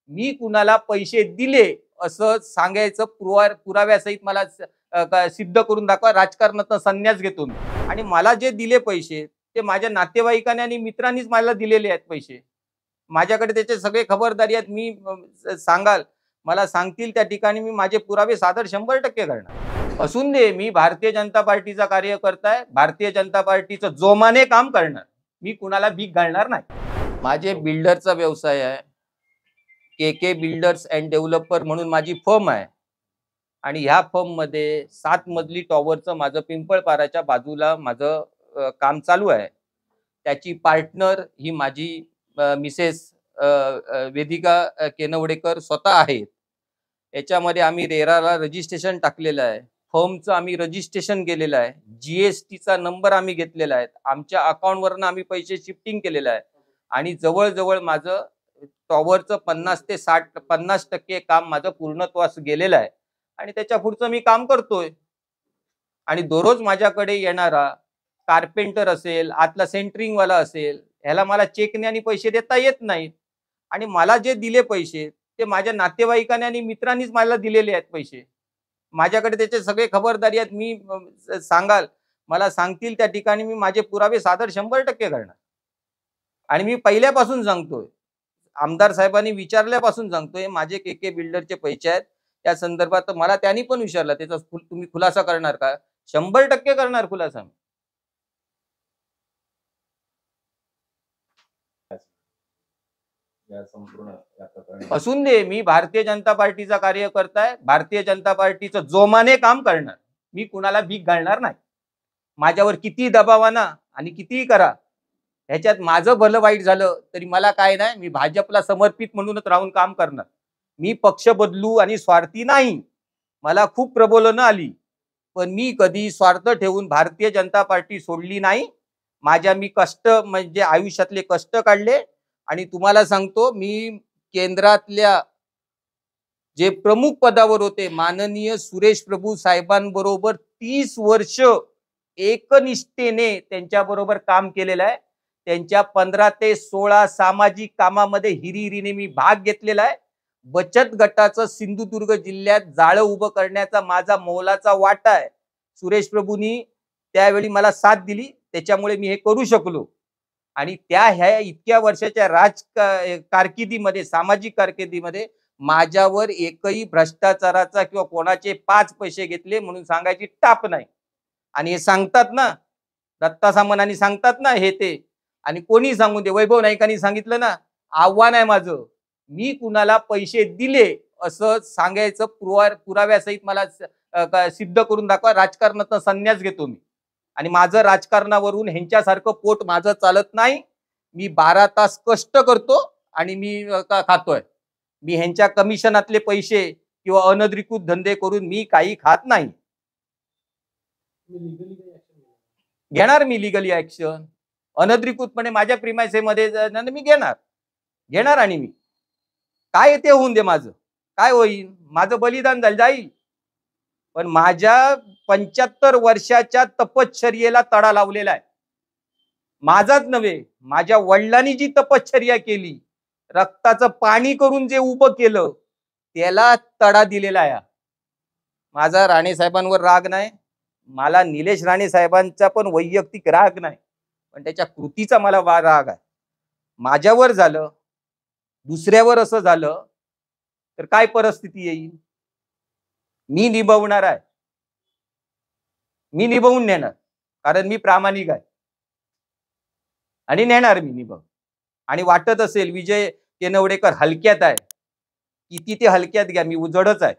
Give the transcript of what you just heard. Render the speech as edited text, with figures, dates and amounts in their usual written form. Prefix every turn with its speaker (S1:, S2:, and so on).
S1: मी कुणाला पैसे दिले असं सांगायचं पुराव्यासहित मला सिद्ध करून दाखवा. राजकारणातून संन्यास घेतो मी. आणि मला जे दिले पैसे ते माझ्या नातेवाईकांनी आणि मित्रांनीच मला दिलेले आहेत पैसे. माझ्याकडे त्याचे सगळे खबरदारी आहेत. मी सांगाल मला सांगतील त्या ठिकाणी मी माझे पुरावे सादर 100% करणार. असून दे मी भारतीय जनता पार्टीचा कार्यकर्ता आहे. भारतीय जनता पार्टीचं जोमाने काम करणार. मी कुणाला भीक घालणार नाही. माझे बिल्डरचा व्यवसाय आहे. के बिल्डर्स अँड डेव्हलपर म्हणून माझी फर्म आहे. आणि ह्या फर्म मध्ये 7 मजली टॉवरचं माझं पिंपळपाराच्या बाजूला माझं काम चालू आहे. त्याची पार्टनर ही माझी मिसेस वेदिका केनवडेकर स्वतः आहेत. याच्यामध्ये आम्ही रेराला रजिस्ट्रेशन टाकलेलं आहे. फर्मचं आम्ही रजिस्ट्रेशन केलेलं आहे. जीएसटीचा नंबर आम्ही घेतलेला आहे. आमच्या अकाउंटवरनं आम्ही पैसे शिफ्टिंग केलेलं आहे. आणि जवळजवळ माझं टॉवरचं 50 ते 50% काम माझं पूर्णत्वास गेलेलं आहे. आणि त्याच्या पुढचं मी काम करतोय. आणि दररोज माझ्याकडे येणारा कार्पेंटर असेल, आतला सेंटरिंगवाला असेल, ह्याला मला चेकने आणि पैसे देता येत नाहीत. आणि मला जे दिले पैसे ते माझ्या नातेवाईकांनी आणि मित्रांनीच मला दिलेले आहेत पैसे. माझ्याकडे त्याचे सगळे खबरदारी आहेत. मी सांगाल मला सांगतील त्या ठिकाणी मी माझे पुरावे सादर 100% करणार. आणि मी पहिल्यापासून सांगतोय, आमदार साहेबांनी विचारल्यापासून सांगतोय, माझे के बिल्डरचे पैसे आहेत. त्या संदर्भात मला त्यांनी पण विचारलं, त्याचा तुम्ही खुलासा करणार का? 100% करणार खुलासा. असून दे मी भारतीय जनता पार्टीचा कार्यकर्ता आहे. भारतीय जनता पार्टीचं जोमाने काम करणार. मी कुणाला भीक घालणार नाही. माझ्यावर किती दबावाना आणि कितीही करा, ह्याच्यात माझं भलं वाईट झालं तरी मला काय नाही. मी भाजपला समर्पित म्हणूनच राहून काम करणार. मी पक्ष बदलू आणि स्वार्थी नाही. मला खूप प्रबोधनं आली, पण मी कधी स्वार्थ ठेवून भारतीय जनता पार्टी सोडली नाही. मी कष्ट म्हणजे आयुष्यातले कष्ट काढले. आणि तुम्हाला सांगतो, मी केंद्रातल्या जे प्रमुख पदावर होते माननीय सुरेश प्रभू साहेबांबरोबर 30 वर्ष एकनिष्ठेने त्यांच्याबरोबर काम केलेलं आहे. त्यांच्या 15 ते 16 सामाजिक कामामध्ये हिरिरीने मी भाग घेतलेला आहे. बचत गटाचं सिंधुदुर्ग जिल्ह्यात जाळं उभं करण्याचा माझा मोलाचा वाटा आहे. सुरेश प्रभूंनी त्यावेळी मला साथ दिली, त्याच्यामुळे मी हे करू शकलो. आणि ह्या इतक्या वर्षाच्या कारकिर्दीमध्ये, सामाजिक कारकिर्दीमध्ये माझ्यावर एकही भ्रष्टाचाराचा किंवा कोणाचे 5 पैसे घेतले म्हणून सांगायची टाप नाही. आणि हे सांगतात ना, दत्ता सामंतांनी सांगतात ना हे ते, आणि कोणी सांगून दे, वैभव नाईकांनी सांगितलं ना, आव्हान आहे माझं. मी कुणाला पैसे दिले असं सांगायचं पुराव्यासहित मला सिद्ध करून दाखवा. राजकारणातून संन्यास घेतो मी. आणि माझं राजकारणावरून ह्यांच्यासारखं पोट माझं चालत नाही. मी 12 तास कष्ट करतो आणि मी खातोय. मी ह्यांच्या कमिशनातले पैसे किंवा अनधिकृत धंदे करून मी काही खात नाही. घेणार मी लिगली ऍक्शन. अनधिकृतपणे माझ्या प्रिमायसेमध्ये मी घेणार. आणि मी काय ते होऊन दे, माझं काय होईल, माझं बलिदान जाईल. पण माझ्या 75 वर्षाच्या तपश्चर्येला तडा लावलेला आहे. माझाच नव्हे, माझ्या वडिलांनी जी तपश्चर्या केली, रक्ताचं पाणी करून जे उभं केलं, त्याला तडा दिलेला आहे. माझा राणे साहेबांवर राग नाही. मला निलेश राणे साहेबांचा पण वैयक्तिक राग नाही, पण त्याच्या कृतीचा मला राग आहे. माझ्यावर झालं, दुसऱ्यावर असं झालं तर काय परिस्थिती येईल. मी निभवणार आहे. मी निभवून नेणार, कारण मी प्रामाणिक आहे. आणि नेणार मी निभव. आणि वाटत असेल विजय केनवडेकर हलक्यात आहे, किती ते हलक्यात घ्या. मी उजडच आहे.